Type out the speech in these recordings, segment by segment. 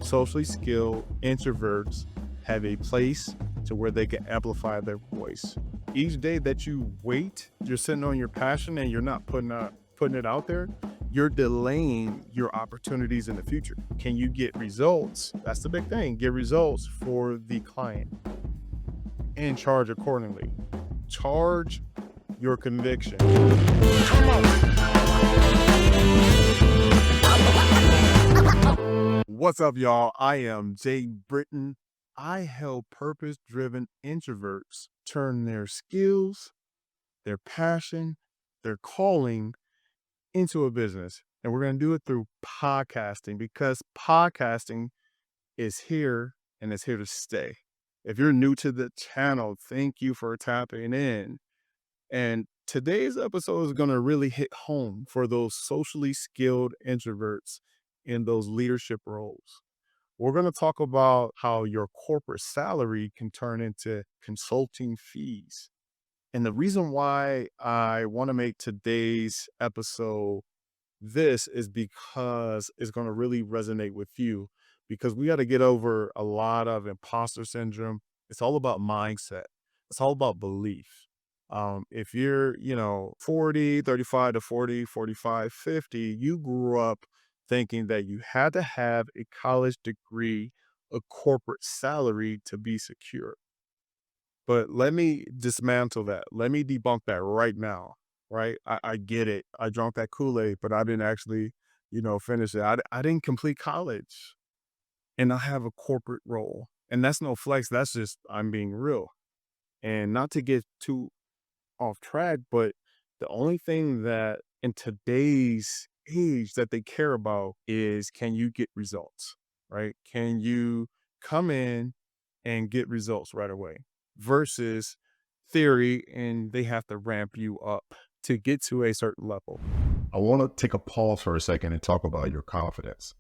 socially skilled introverts have a place to where they can amplify their voice. Each day that you wait, you're sitting on your passion and you're not putting it out there, you're delaying your opportunities in the future. Can you get results? That's the big thing. Get results for the client and charge accordingly. Charge your conviction. What's up, y'all? I am Jay Britton. I help purpose driven introverts turn their skills, their passion, their calling into a business. And we're going to do it through podcasting because podcasting is here and it's here to stay. If you're new to the channel, thank you for tapping in. And today's episode is going to really hit home for those socially skilled introverts in those leadership roles. We're going to talk about how your corporate salary can turn into consulting fees. And the reason why I want to make today's episode this is because it's going to really resonate with you, because we got to get over a lot of imposter syndrome. It's all about mindset. It's all about belief. If you're, 40, 35 to 40, 45, 50, you grew up thinking that you had to have a college degree, a corporate salary to be secure. But let me dismantle that. Let me debunk that right now, right? I get it. I drank that Kool-Aid, but I didn't actually, finish it. I didn't complete college and I have a corporate role. And that's no flex. That's just, I'm being real. And not to get too off track, but the only thing that in today's age that they care about is, can you get results, right? Can you come in and get results right away versus theory, and they have to ramp you up to get to a certain level. I want to take a pause for a second and talk about your confidence,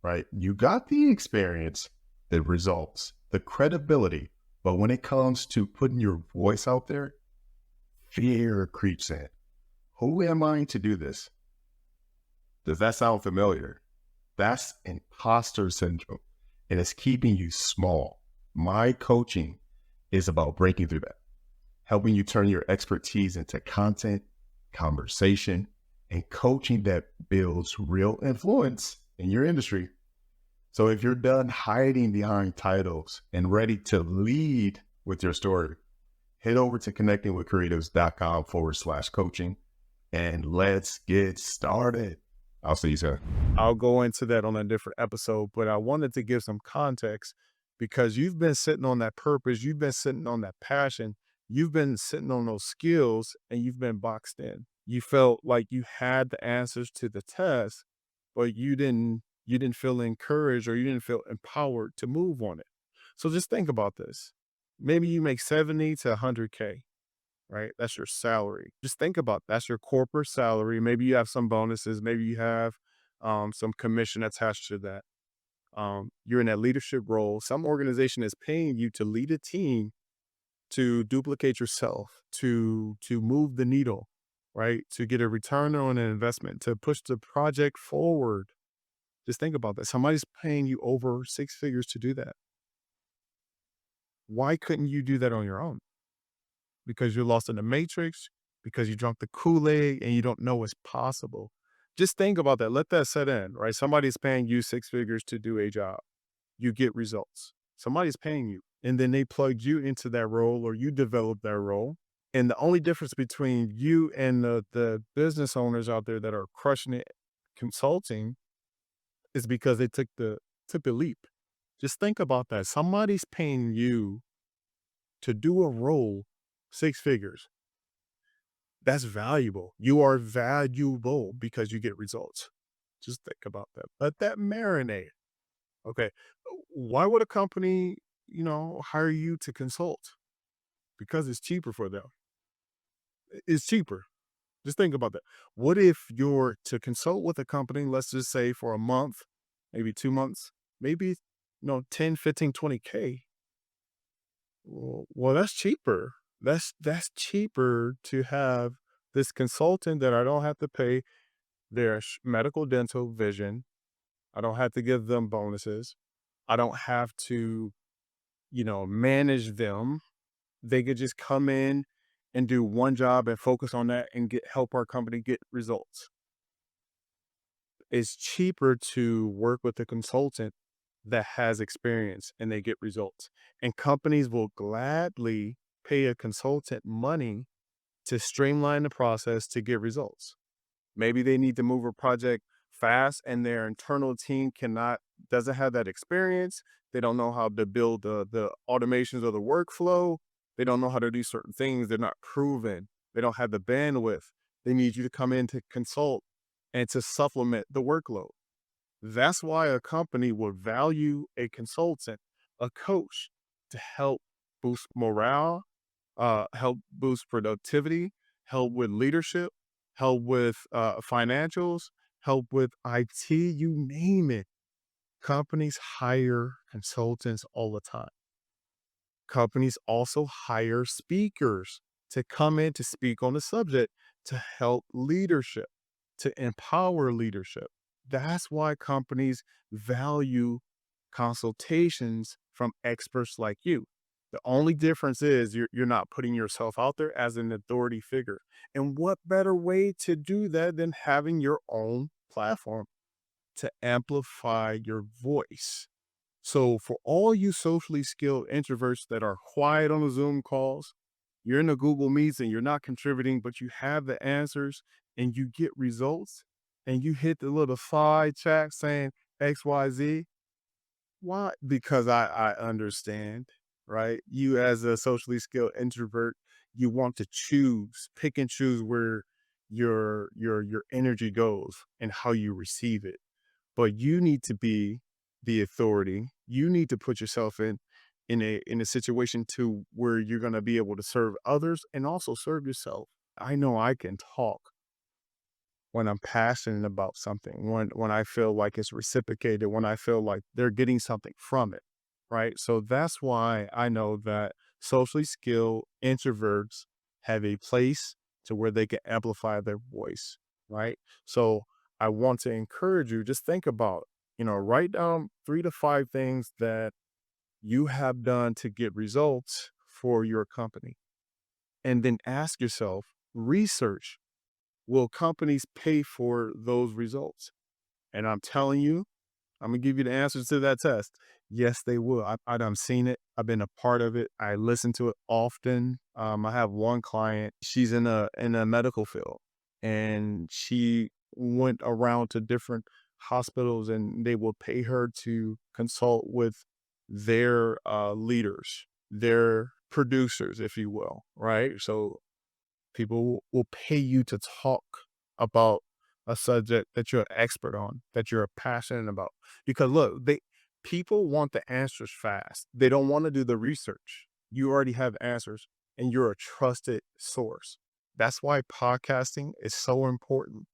right? You got the experience, the results, the credibility, but when it comes to putting your voice out there, fear creeps in. Who am I to do this? Does that sound familiar? That's imposter syndrome, and it's keeping you small. My coaching is about breaking through that, helping you turn your expertise into content, conversation, and coaching that builds real influence in your industry. So if you're done hiding behind titles and ready to lead with your story, head over to connectingwithcreatives.com/coaching and let's get started. I'll see you soon. I'll go into that on a different episode, but I wanted to give some context because you've been sitting on that purpose, you've been sitting on that passion, you've been sitting on those skills, and you've been boxed in. You felt like you had the answers to the test, but you didn't feel encouraged or you didn't feel empowered to move on it. So just think about this. Maybe you make 70 to 100K, right? That's your salary. Just think about that's your corporate salary. Maybe you have some bonuses. Maybe you have some commission attached to that. You're in that leadership role. Some organization is paying you to lead a team, to duplicate yourself, to move the needle, right? To get a return on an investment, to push the project forward. Just think about that. Somebody's paying you over 6 figures to do that. Why couldn't you do that on your own? Because you're lost in the matrix, because you drank the Kool-Aid and you don't know what's possible. Just think about that. Let that set in, right? Somebody's paying you 6 figures to do a job. You get results. Somebody's paying you. And then they plugged you into that role, or you developed that role. And the only difference between you and the business owners out there that are crushing it consulting is because they took the leap. Just think about that. Somebody's paying you to do a role 6 figures. That's valuable. You are valuable because you get results. Just think about that. Let that marinate. Okay. Why would a company, hire you to consult? Because it's cheaper for them. It's cheaper. Just think about that. What if you're to consult with a company, let's just say for a month, maybe 2 months, maybe, 10, 15, 20K. Well, that's cheaper. That's cheaper to have this consultant that I don't have to pay their medical, dental, vision. I don't have to give them bonuses. I don't have to, manage them. They could just come in and do one job and focus on that and help our company get results. It's cheaper to work with a consultant that has experience and they get results. And companies will gladly pay a consultant money to streamline the process to get results. Maybe they need to move a project fast and their internal team doesn't have that experience. They don't know how to build the automations of the workflow. They don't know how to do certain things. They're not proven. They don't have the bandwidth. They need you to come in to consult and to supplement the workload. That's why a company would value a consultant, a coach to help boost morale, help boost productivity, help with leadership, help with financials, help with IT, you name it. Companies hire consultants all the time. Companies also hire speakers to come in to speak on the subject to help leadership, to empower leadership. That's why companies value consultations from experts like you. The only difference is you're not putting yourself out there as an authority figure. And what better way to do that than having your own platform to amplify your voice? So, for all you socially skilled introverts that are quiet on the Zoom calls, you're in the Google Meets and you're not contributing, but you have the answers and you get results and you hit the little side chat saying XYZ. Why? Because I understand, right? You, as a socially skilled introvert, you want to pick and choose where your energy goes and how you receive it, but you need to be the authority. You need to put yourself in a situation to where you're going to be able to serve others and also serve yourself. I know I can talk when I'm passionate about something, when I feel like it's reciprocated, when I feel like they're getting something from it, right? So that's why I know that socially skilled introverts have a place to where they can amplify their voice, right? So I want to encourage you, just think about, write down 3 to 5 things that you have done to get results for your company. And then ask yourself, research, will companies pay for those results? And I'm telling you, I'm gonna give you the answers to that test. Yes, they will. I done seen it. I've been a part of it. I listen to it often. I have one client. She's in a medical field, and she went around to different hospitals, and they will pay her to consult with their leaders, their producers, if you will. Right. So people will pay you to talk about a subject that you're an expert on, that you're passionate about. Because look, people want the answers fast. They don't want to do the research. You already have answers and you're a trusted source. That's why podcasting is so important.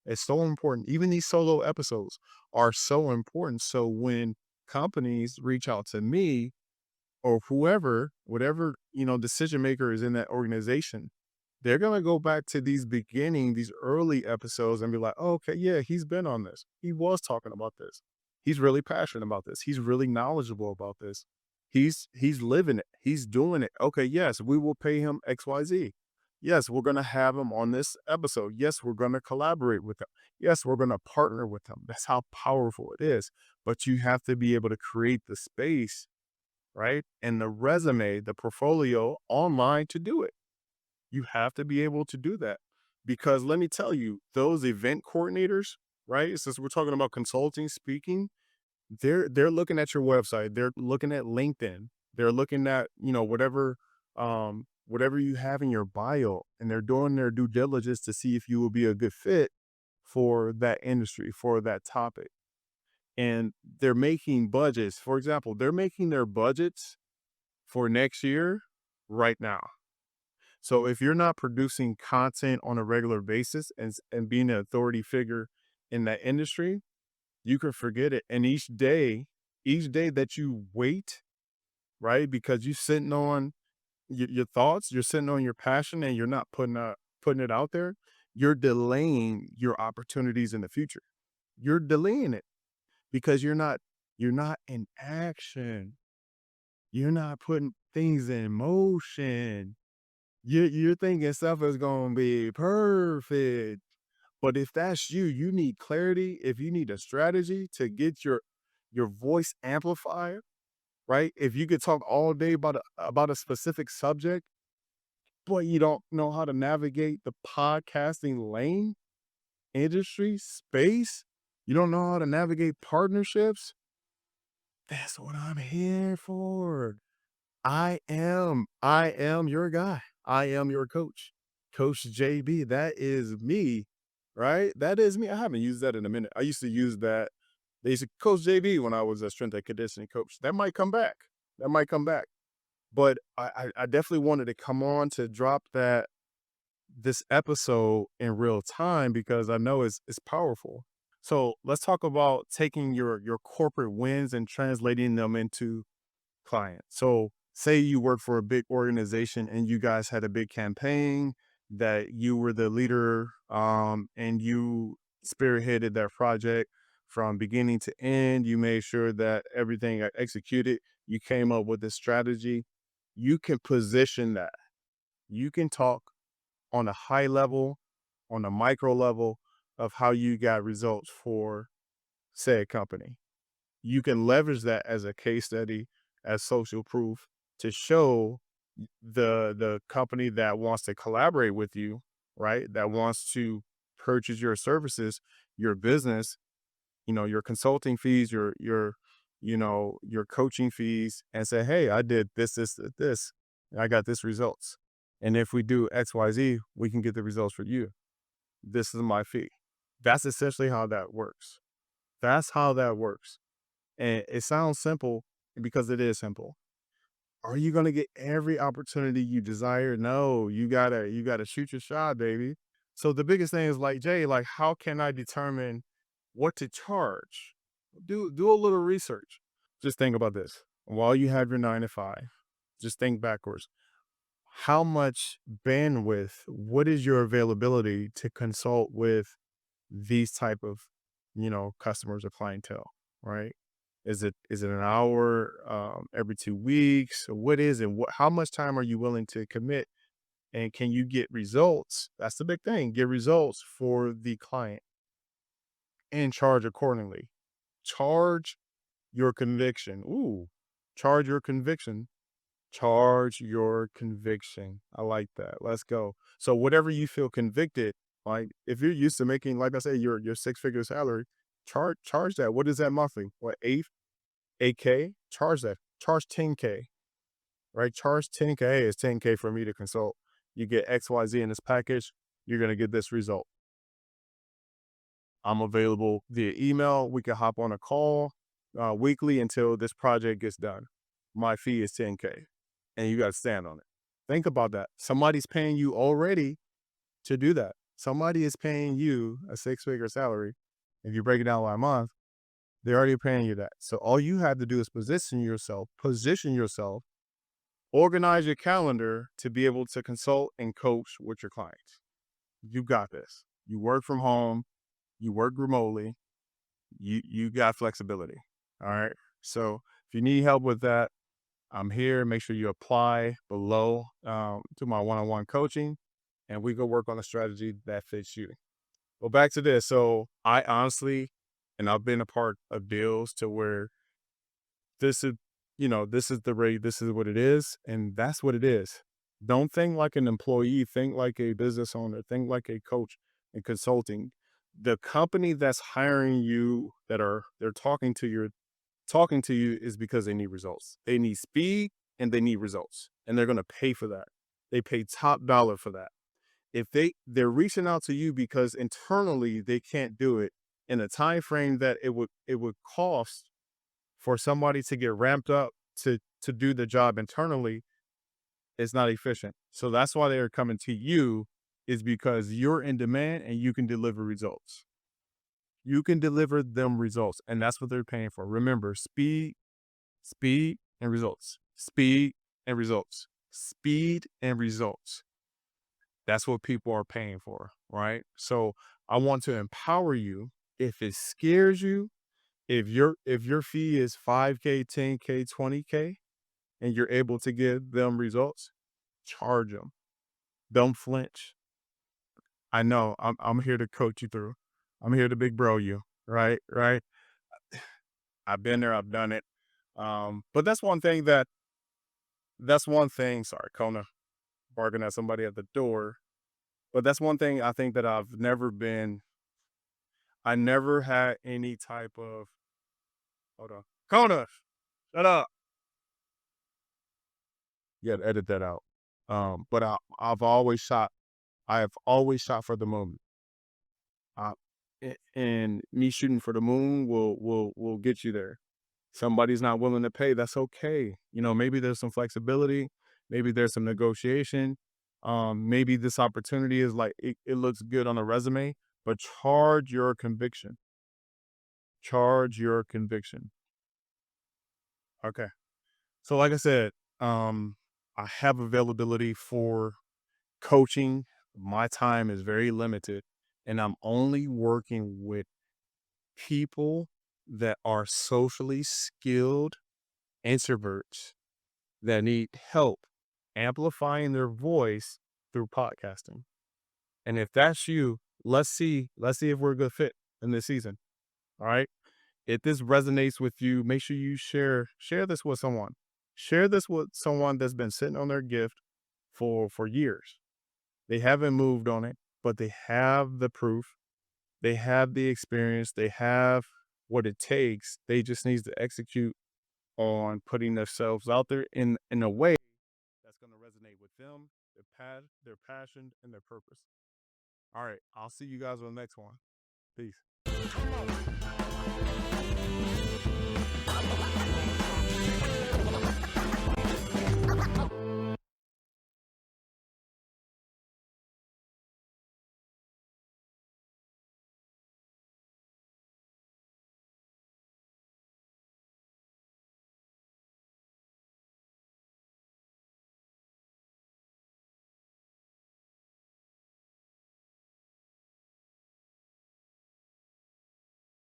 It's so important. Even these solo episodes are so important. So when companies reach out to me or whoever, whatever, decision maker is in that organization, they're going to go back to these early episodes and be like, oh, okay, yeah, he's been on this. He was talking about this. He's really passionate about this. He's really knowledgeable about this. He's living it. He's doing it. Okay, yes, we will pay him XYZ. Yes, we're going to have him on this episode. Yes, we're going to collaborate with him. Yes, we're going to partner with him. That's how powerful it is. But you have to be able to create the space, right? And the resume, the portfolio online to do it. You have to be able to do that because let me tell you, those event coordinators, right? Since we're talking about consulting, speaking, they're looking at your website, they're looking at LinkedIn, they're looking at, whatever you have in your bio, and they're doing their due diligence to see if you will be a good fit for that industry, for that topic. And they're making budgets. For example, they're making their budgets for next year right now. So if you're not producing content on a regular basis and being an authority figure in that industry, you can forget it. And each day that you wait, right, because you're sitting on your thoughts, you're sitting on your passion, and you're not putting it out there, you're delaying your opportunities in the future. You're delaying it because you're not. You're not in action. You're not putting things in motion. You're thinking stuff is gonna be perfect. But if that's you, you need clarity. If you need a strategy to get your voice amplified, right? If you could talk all day about a specific subject, but you don't know how to navigate the podcasting lane, industry, space, you don't know how to navigate partnerships, that's what I'm here for. I am your guy. I am your coach. Coach JB. That is me, right? That is me. I haven't used that in a minute. I used to use that. They used to Coach JB when I was a strength and conditioning coach. That might come back. That might come back. But I definitely wanted to come on to drop this episode in real time because I know it's powerful. So let's talk about taking your corporate wins and translating them into client. So, say you work for a big organization and you guys had a big campaign that you were the leader, and you spearheaded that project from beginning to end. You made sure that everything got executed. You came up with a strategy. You can position that. You can talk on a high level, on a micro level of how you got results for said company. You can leverage that as a case study, as social proof to show the company that wants to collaborate with you, right? That wants to purchase your services, your business, your consulting fees, your coaching fees, and say, hey, I did this, and I got this results. And if we do XYZ, we can get the results for you. This is my fee. That's essentially how that works. That's how that works. And it sounds simple because it is simple. Are you gonna get every opportunity you desire? No, you gotta shoot your shot, baby. So the biggest thing is like, Jay, like how can I determine what to charge? Do a little research. Just think about this. While you have your 9 to 5, just think backwards. How much bandwidth, what is your availability to consult with these type of, customers or clientele, right? Is it an hour every 2 weeks? Or what is it? How much time are you willing to commit? And can you get results? That's the big thing. Get results for the client and charge accordingly. Charge your conviction. Ooh, charge your conviction. Charge your conviction. I like that. Let's go. So whatever you feel convicted, like if you're used to making, like I say, your 6 figure salary, charge that. What is that monthly? What, 8K? Charge that. Charge 10K, right? Charge 10K. Hey, it's 10K for me to consult. You get XYZ in this package, you're gonna get this result. I'm available via email. We can hop on a call weekly until this project gets done. My fee is 10K, and you got to stand on it. Think about that. Somebody's paying you already to do that. Somebody is paying you a 6 figure salary. If you break it down by month, they're already paying you that. So all you have to do is position yourself, organize your calendar to be able to consult and coach with your clients. You got this. You work from home, you work remotely, you got flexibility. All right. So if you need help with that, I'm here. Make sure you apply below to my one-on-one coaching, and we go work on a strategy that fits you. Well, back to this. So I honestly, and I've been a part of deals to where this is, this is the rate, this is what it is, and that's what it is. Don't think like an employee, think like a business owner, think like a coach in consulting. The company that's hiring you they're talking to you is because they need results. They need speed and they need results. And they're gonna pay for that. They pay top dollar for that. If they're reaching out to you because internally they can't do it in a time frame that it would cost for somebody to get ramped up to do the job internally, it's not efficient. So that's why they're coming to you, is because you're in demand and you can deliver results. You can deliver them results, and that's what they're paying for. Remember, speed and results, speed and results, speed and results. That's what people are paying for, right? So I want to empower you. If it scares you, If your fee is 5K, 10K, 20K, and you're able to give them results, charge them. Don't flinch. I know I'm here to coach you through. I'm here to big bro you. Right, right. I've been there. I've done it. But that's one thing. Sorry, Kona barking at somebody at the door. But that's one thing I think that I've never been. I never had any type of. Hold on, Kona, shut up. Yeah, edit that out. But I've always shot. I have always shot for the moon. Uh, and me shooting for the moon will get you there. Somebody's not willing to pay, that's okay. Maybe there's some flexibility, maybe there's some negotiation. Maybe this opportunity is like it looks good on a resume, but charge your conviction. Charge your conviction. Okay. So like I said, I have availability for coaching. My time is very limited, and I'm only working with people that are socially skilled introverts that need help amplifying their voice through podcasting. And if that's you, let's see if we're a good fit in this season. All right. If this resonates with you, make sure you share this with someone. Share this with someone that's been sitting on their gift for years. They haven't moved on it, but they have the proof. They have the experience. They have what it takes. They just need to execute on putting themselves out there in a way that's going to resonate with them, their passion, and their purpose. All right, I'll see you guys on the next one. Peace.